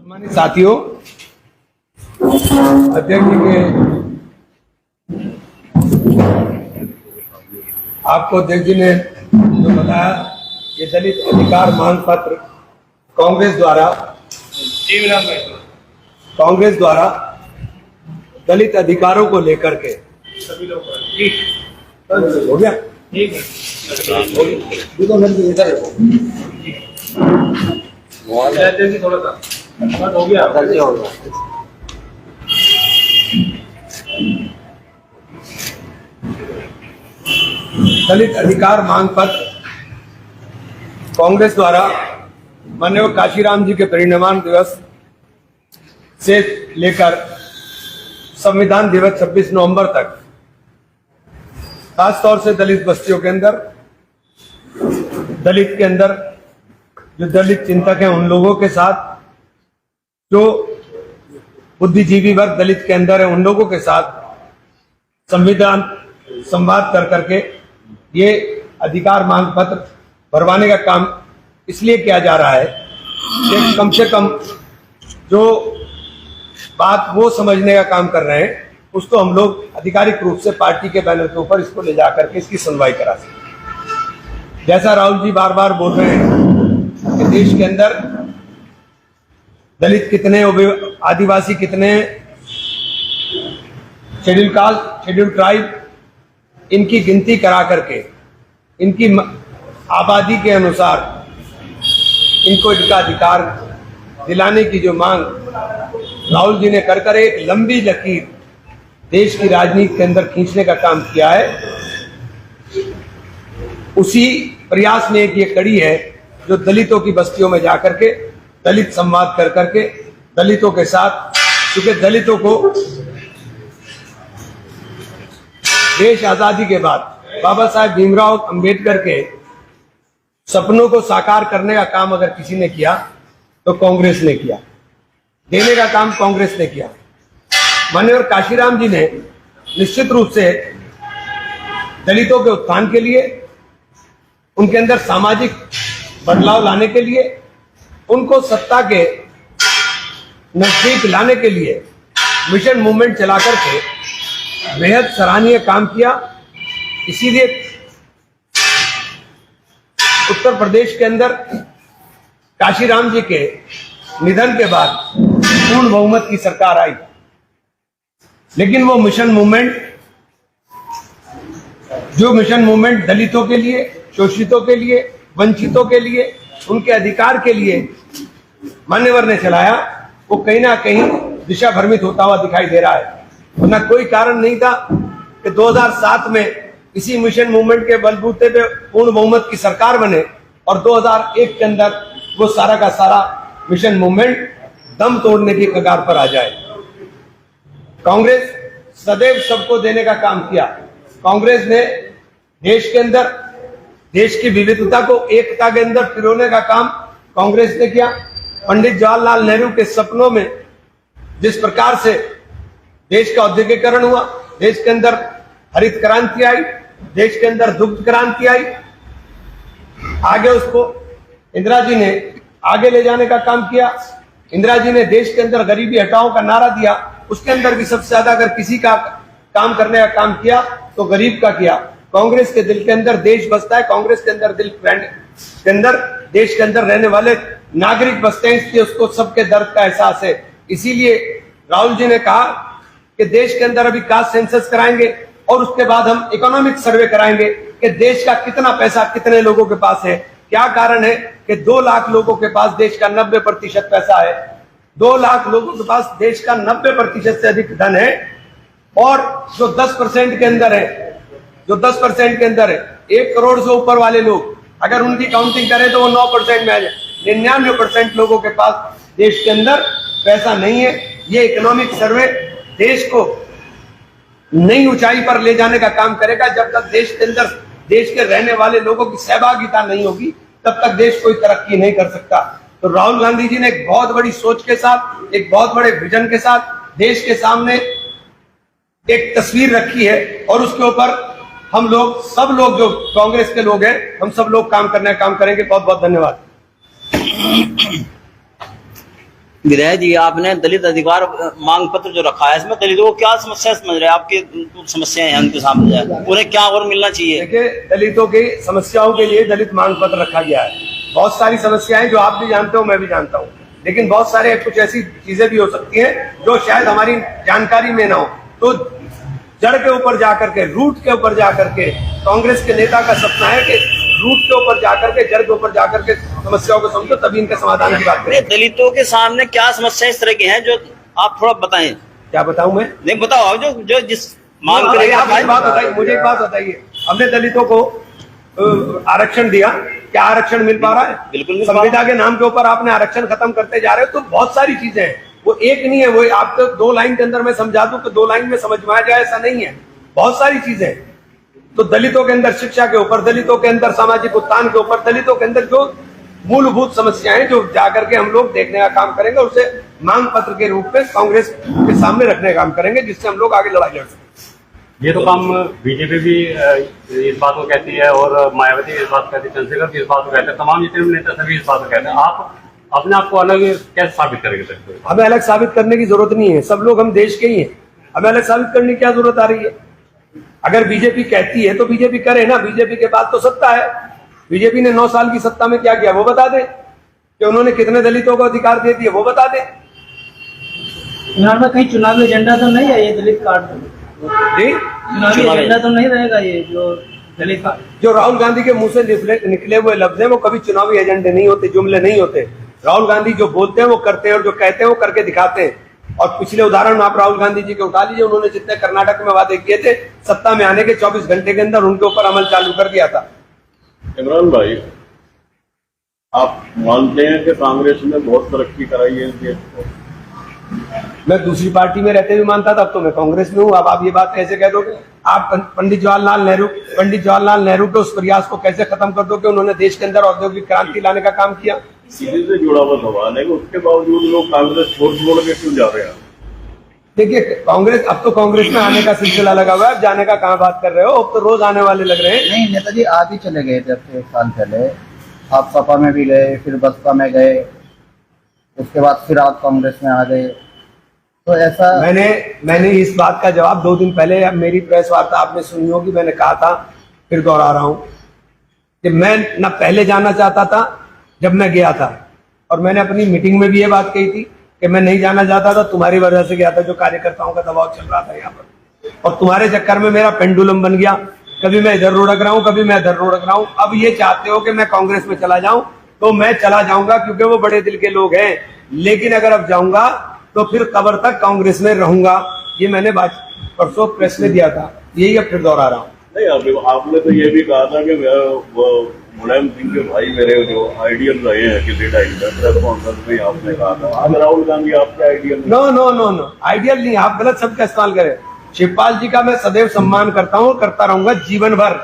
सम्मानित साथियों, अध्यक्ष जी के आपको अध्यक्ष जी ने जो बताया, ये दलित अधिकार मांग पत्र कांग्रेस द्वारा दलित अधिकारों को लेकर के सभी लोग हो गया। ठीक है, थोड़ा सा हो गया। दलित अधिकार मांग पत्र कांग्रेस द्वारा माननीय काशीराम जी के परिनिर्वाण दिवस से लेकर संविधान दिवस 26 नवंबर तक खास तौर से दलित बस्तियों के अंदर, दलित के अंदर जो दलित चिंतक हैं उन लोगों के साथ, जो बुद्धिजीवी वर्ग दलित के अंदर है उन लोगों के साथ संविधान संवाद कर करके ये अधिकार मांग पत्र भरवाने का काम इसलिए किया जा रहा है कि कम से कम जो बात वो समझने का काम कर रहे हैं उसको हम लोग आधिकारिक रूप से पार्टी के बैनर के ऊपर इसको ले जा करके इसकी सुनवाई करा सकें। जैसा राहुल जी बार बार बोल रहे हैं कि देश के अंदर दलित कितने, आदिवासी कितने, शेड्यूल कास्ट, शेड्यूल ट्राइब, इनकी गिनती करा करके इनकी आबादी के अनुसार इनको इनका अधिकार दिलाने की जो मांग राहुल जी ने कर कर एक लंबी लकीर देश की राजनीति के अंदर खींचने का काम किया है, उसी प्रयास में एक ये कड़ी है जो दलितों की बस्तियों में जाकर के दलित संवाद कर करके दलितों के साथ, क्योंकि दलितों को देश आजादी के बाद बाबा साहेब भीमराव अंबेडकर के सपनों को साकार करने का काम अगर किसी ने किया तो कांग्रेस ने किया, देने का काम कांग्रेस ने किया। माननीय काशीराम जी ने निश्चित रूप से दलितों के उत्थान के लिए, उनके अंदर सामाजिक बदलाव लाने के लिए, उनको सत्ता के नजदीक लाने के लिए मिशन मूवमेंट चला करके बेहद सराहनीय काम किया। इसीलिए उत्तर प्रदेश के अंदर काशीराम जी के निधन के बाद पूर्ण बहुमत की सरकार आई, लेकिन वो मिशन मूवमेंट दलितों के लिए, शोषितों के लिए, वंचितों के लिए, उनके अधिकार के लिए मान्यवर ने चलाया, वो कहीं ना कहीं दिशा भ्रमित होता हुआ दिखाई दे रहा है। वरना कोई कारण नहीं था कि 2007 में इसी मिशन मूवमेंट के बलबूते पे पूर्ण बहुमत की सरकार बने और 2001 के अंदर वो सारा का सारा मिशन मूवमेंट दम तोड़ने की कगार पर आ जाए। कांग्रेस सदैव सबको देने का काम किया। कांग्रेस ने देश के अंदर देश की विविधता को एकता के अंदर पिरोने का काम कांग्रेस ने किया। पंडित जवाहरलाल नेहरू के सपनों में जिस प्रकार से देश का औद्योगिकरण हुआ, देश के अंदर हरित क्रांति आई, देश के अंदर दुग्ध क्रांति आई, आगे उसको इंदिरा जी ने आगे ले जाने का काम किया। इंदिरा जी ने देश के अंदर गरीबी हटाओ का नारा दिया, उसके अंदर भी सबसे ज्यादा अगर किसी का काम करने का काम किया तो गरीब का किया। कांग्रेस के दिल के अंदर देश बसता है, कांग्रेस के अंदर दिल के अंदर देश के अंदर रहने वाले नागरिक बसते हैं, इसलिए उसको सबके दर्द का एहसास है। इसीलिए राहुल जी ने कहा कि देश के अंदर अभी कास्ट सेंसस कराएंगे और उसके बाद हम इकोनॉमिक सर्वे कराएंगे कि देश का कितना पैसा कितने लोगों के पास है। क्या कारण है कि 2 लाख लोगों के पास देश का 90% पैसा है, 2 लाख लोगों के पास देश का 90% से अधिक धन है, और जो 10% के अंदर है, जो 10% के अंदर है, 1 करोड़ से ऊपर वाले लोग अगर उनकी काउंटिंग करें तो वो 9% में आ जाए। 99% लोगों के पास देश के अंदर पैसा नहीं है। ये इकोनॉमिक सर्वे देश को नई ऊंचाई पर ले जाने का काम करेगा। जब तक देश के अंदर देश के रहने वाले लोगों की सहभागिता नहीं होगी तब तक देश कोई तरक्की नहीं कर सकता। तो राहुल गांधी जी ने एक बहुत बड़ी सोच के साथ, एक बहुत बड़े विजन के साथ देश के सामने एक तस्वीर रखी है और उसके ऊपर हम लोग, सब लोग जो कांग्रेस के लोग हैं, हम सब लोग काम करने का काम करेंगे। बहुत बहुत धन्यवाद। विधायक जी, आपने दलित अधिकार मांग पत्र जो रखा है, इसमें दलितों को क्या समस्या समझ रहे हैं? आपकी समस्याएं हैं उनके सामने, उन्हें क्या और मिलना चाहिए? देखिए, दलितों की समस्याओं के लिए दलित मांग पत्र रखा गया है। बहुत सारी समस्याएं जो आप भी जानते हो, मैं भी जानता हूँ, लेकिन बहुत सारे कुछ ऐसी चीजें भी हो सकती हैं जो शायद हमारी जानकारी में ना हो। तो जड़ के ऊपर जाकर के, रूट के ऊपर जाकर के, कांग्रेस के नेता का सपना है कि रूट के ऊपर जाकर के, जड़ के ऊपर जाकर के समस्याओं को समझो, तभी इनके समाधान की बात करें। दलितों के सामने क्या समस्या इस तरह की हैं जो आप थोड़ा बताएं? क्या बताऊं मैं? नहीं बताओ, आप जो जिस मांग करेंगे। आप एक बात बताइए, मुझे एक बात बताइए, हमने दलितों को आरक्षण दिया, क्या आरक्षण मिल पा रहा है? बिल्कुल। संविदा के नाम के ऊपर आपने आरक्षण खत्म करते जा रहे हो। तो बहुत सारी चीजें हैं, वो एक नहीं है। वो आपको 2 लाइन के अंदर मैं समझा दूं कि 2 लाइन में समझ में आ जाए, ऐसा नहीं है। बहुत सारी चीजें हैं। तो दलितों के अंदर शिक्षा के ऊपर, दलितों के अंदर सामाजिक उत्थान के ऊपर, दलितों के अंदर जो मूलभूत समस्याएं जो जाकर के हम लोग देखने का काम करेंगे, उसे मांग पत्र के रूप में कांग्रेस के सामने रखने का काम करेंगे, जिससे हम लोग आगे लड़ाई लड़ सकें। ये तो काम बीजेपी भी इस बात को कहती है और मायावती इस बात को कहती है, चंद्रशेखर भी इस बात को कहते हैं, तमाम जितने भी नेता सभी इस बात को कहते हैं। आप अपने आप को अलग कैसे साबित करेंगे? हमें अलग साबित करने की जरूरत नहीं है, सब लोग हम देश के ही हैं। हमें अलग साबित करने की क्या जरूरत आ रही है? अगर बीजेपी कहती है तो बीजेपी करे ना। बीजेपी के पास तो सत्ता है। बीजेपी ने 9 साल की सत्ता में क्या किया वो बता दे, कि उन्होंने कितने दलितों को अधिकार दे दिए वो बता दे। बिहार में कहीं चुनावी एजेंडा तो नहीं है ये दलित कार्ड? जी, चुनावी एजेंडा तो नहीं रहेगा ये जो दलित कार्ड? जो राहुल गांधी के मुंह से निकले हुए लफ्ज हैं वो कभी चुनावी एजेंडे नहीं होते, जुमले नहीं होते। राहुल गांधी जो बोलते हैं वो करते हैं, और जो कहते हैं वो करके दिखाते हैं। और पिछले उदाहरण आप राहुल गांधी जी के उठा लीजिए, उन्होंने जितने कर्नाटक में वादे किए थे, सत्ता में आने के 24 घंटे के अंदर उनके ऊपर अमल चालू कर दिया था। इमरान भाई, आप मानते हैं कि कांग्रेस ने बहुत तरक्की कराई है देश को? मैं दूसरी पार्टी में रहते हुए मानता था, अब तो मैं कांग्रेस में हूँ। अब आप ये बात कैसे कह दोगे? आप पंडित जवाहरलाल नेहरू के उस प्रयास को कैसे खत्म कर दोगे? उन्होंने देश के अंदर औद्योगिक क्रांति लाने का काम किया। सीधे से जुड़ा हुआ सवाल है कि उसके बावजूद लोग कांग्रेस छोड़ के क्यों जा रहे हैं? देखिए, कांग्रेस, अब तो कांग्रेस में आने का सिलसिला लगा हुआ है। अब जाने का कहाँ बात कर रहे हो? अब तो रोज आने वाले लग रहे हैं। नहीं नेताजी, आप ही चले गए थे अब से 1 साल पहले। आप सपा में भी गए, फिर बसपा में गए, उसके बाद फिर आप कांग्रेस में आ गए। तो ऐसा मैंने इस बात का जवाब 2 दिन पहले मेरी प्रेस वार्ता आपने सुनी होगी, मैंने कहा था, फिर दोहरा रहा हूं कि मैं न पहले जाना चाहता था जब मैं गया था, और मैंने अपनी मीटिंग में भी ये बात कही थी कि मैं नहीं जाना चाहता था, तुम्हारी वजह से गया था, जो कार्यकर्ताओं का दबाव चल रहा था यहाँ पर, और तुम्हारे चक्कर में मेरा पेंडुलम बन गया। कभी मैं इधर लुढ़क रहा हूँ, कभी मैं इधर लुढ़क रहा हूँ। अब ये चाहते हो कि मैं कांग्रेस में चला जाऊं, तो मैं चला जाऊंगा, क्योंकि वो बड़े दिल के लोग हैं। लेकिन अगर अब जाऊंगा तो फिर कब्र तक कांग्रेस में रहूंगा। ये मैंने परसों प्रेस में दिया था, यही अब फिर दोहरा रहा हूँ। नहीं, आपने तो ये भी कहा था कि मुलायम सिंह के भाई मेरे जो आइडियल रहे हैं किसी टाइम में, प्रेस कॉन्फ्रेंस में आपने कहा था। अब राहुल गांधी आपके आइडियल? नो, आइडियल नहीं, आप गलत शब्द का इस्तेमाल करें। शिवपाल जी का मैं सदैव सम्मान करता हूँ, करता रहूंगा जीवन भर।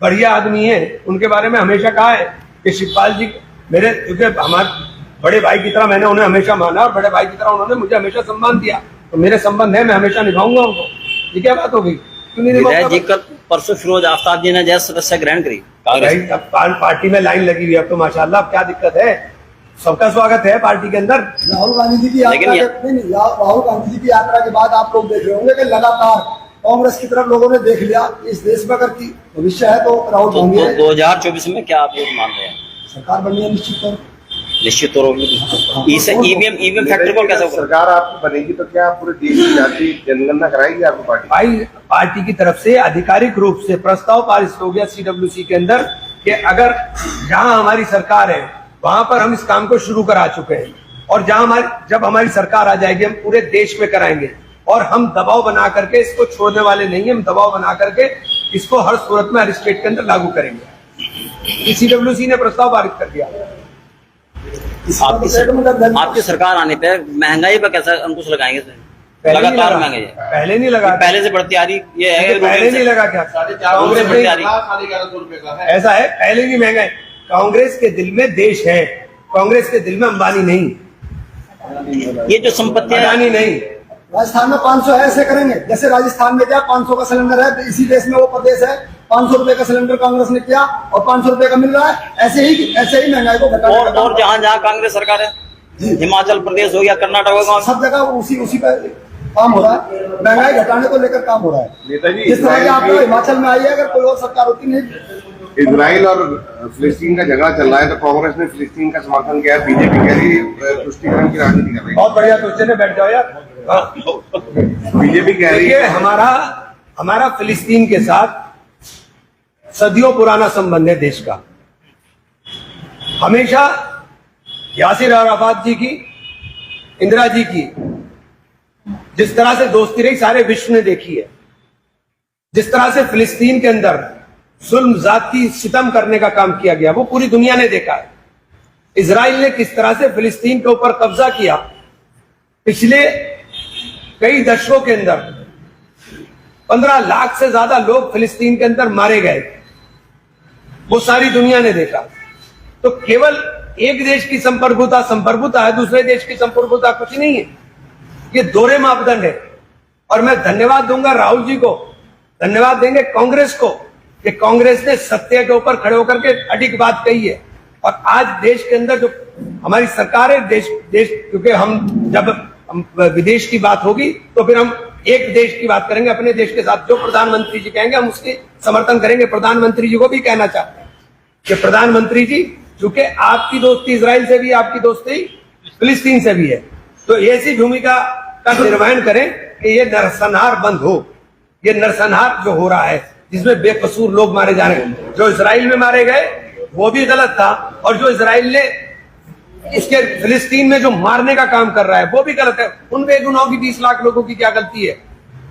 बढ़िया आदमी है, उनके बारे में हमेशा कहा है कि शिवपाल जी मेरे, क्योंकि हमारे बड़े भाई की तरह मैंने उन्हें हमेशा माना, और बड़े भाई की तरह उन्होंने मुझे हमेशा सम्मान दिया। तो मेरे संबंध है, मैं हमेशा निभाऊंगा उनको। ये क्या बात होगी? विधायक जी, कल परसों फिरोज आफ्ताब जी ने जैसे सदस्य ग्रहण करी कांग्रेस। अब पार्टी में लाइन लगी हुई है, अब तो माशाल्लाह, अब क्या दिक्कत है? सबका स्वागत है पार्टी के अंदर। राहुल गांधी जी की यात्रा राहुल गांधी जी की यात्रा के बाद आप लोग देख रहे होंगे कि लगातार कांग्रेस की तरफ लोगों ने देख लिया। इस देश में अगर भविष्य है तो राहुल गांधी है। 2024 में क्या आप लोग मान रहे हैं? सरकार बननी है निश्चित तौर पर। ईवीएम फैक्टर को कैसे सरकार आपकी बनेगी तो क्या पूरे देश की जाति जनगणना कराएगी आपको पार्टी? भाई, पार्टी की तरफ से आधिकारिक रूप से प्रस्ताव पारित हो गया CWC के अंदर कि अगर जहां हमारी सरकार है वहां पर हम इस काम को शुरू करा चुके हैं, और जब हमारी सरकार आ जाएगी हम पूरे देश में कराएंगे। और हम दबाव बना करके इसको छोड़ने वाले नहीं है, हम दबाव बना करके इसको हर सूरत में हर स्टेट के अंदर लागू करेंगे। CWC ने प्रस्ताव पारित कर दिया। आपकी सरकार आने पे महंगाई पर कैसा अंकुश लगाएंगे? लगातार महंगाई है, पहले नहीं लगा, पहले से बढ़ती आ रही ये है। पहले नहीं लगा क्या? कांग्रेस बढ़ती आ रही, 1150 रुपए का है। ऐसा है, पहले नहीं महंगा है। कांग्रेस के दिल में देश है, कांग्रेस के दिल में अंबानी नहीं, ये जो संपत्तियां अडानी नहीं। राजस्थान में 500 है, ऐसे करेंगे जैसे राजस्थान में क्या 500 का सिलेंडर है, तो इसी देश में वो प्रदेश है 500 रुपए का सिलेंडर कांग्रेस ने किया और 500 रुपए का मिल रहा है। ऐसे ही महंगाई को घटाने और जहां कांग्रेस सरकार है, हिमाचल प्रदेश हो गया, कर्नाटक हो गया, सब जगह उसी पे काम हो रहा है, महंगाई घटाने को लेकर काम हो रहा है। नेताजी, जिस तरह की आप हिमाचल में आई है, अगर कोई और सरकार होती नहीं। इजराइल और फिलिस्तीन का झगड़ा चल रहा है तो कांग्रेस ने फिलिस्तीन का समर्थन किया है, बीजेपी कह रही है तुष्टीकरण की राजनीति कर रही है। बहुत बढ़िया क्वेश्चन है, बैठ जाओ यार। बीजेपी कह रही देखिए, है हमारा फिलिस्तीन के साथ सदियों पुराना संबंध है देश का। हमेशा यासिर अराफात जी की, इंदिरा जी की जिस तरह से दोस्ती रही सारे विश्व ने देखी है। जिस तरह से फिलिस्तीन के अंदर जुल्म, जाती सितम करने का काम किया गया वो पूरी दुनिया ने देखा है। इजराइल ने किस तरह से फिलिस्तीन के ऊपर कब्जा किया, पिछले कई दशकों के अंदर 15 लाख से ज्यादा लोग फिलिस्तीन के अंदर मारे गए, वो सारी दुनिया ने देखा। तो केवल एक देश की संप्रभुता है, दूसरे देश की संप्रभुता कुछ नहीं है, ये दोहरे मापदंड है। और मैं धन्यवाद दूंगा राहुल जी को, धन्यवाद देंगे कांग्रेस को कि कांग्रेस ने सत्य के ऊपर खड़े होकर के अडिग बात कही है। और आज देश के अंदर जो हमारी सरकार है, देश क्योंकि हम जब विदेश की बात होगी तो फिर हम एक देश की बात करेंगे, अपने देश के साथ जो प्रधानमंत्री जी कहेंगे हम उसके समर्थन करेंगे। प्रधानमंत्री जी को भी कहना चाहते हैं कि प्रधानमंत्री जी, चूंकि आपकी दोस्ती इजराइल से भी, आपकी दोस्ती फिलिस्तीन से भी है, तो ऐसी भूमिका का निर्वहन करें कि ये नरसंहार बंद हो। ये नरसंहार जो हो रहा है जिसमें बेकसूर लोग मारे जा रहे हैं, जो इजराइल में मारे गए वो भी गलत था, और जो इजराइल ने इसके फिलिस्तीन में जो मारने का काम कर रहा है वो भी गलत है। उन बेगुनाहों की 20 लाख लोगों की क्या गलती है?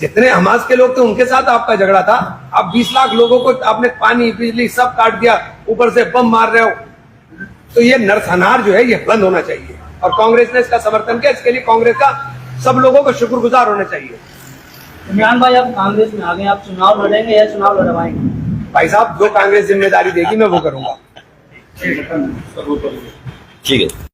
जितने हमास के लोग थे उनके साथ आपका झगड़ा था, आप 20 लाख लोगों को आपने पानी, बिजली सब काट दिया, ऊपर से बम मार रहे हो। तो ये नरसंहार जो है ये बंद होना चाहिए, और कांग्रेस ने इसका समर्थन किया। इसके लिए कांग्रेस का सब लोगों को शुक्रगुजार होना चाहिए। इमरान भाई, आप कांग्रेस में आ गए, आप चुनाव लड़ेंगे या चुनाव लड़वाएंगे? भाई साहब, जो कांग्रेस जिम्मेदारी देगी मैं वो करूंगा। ठीक है।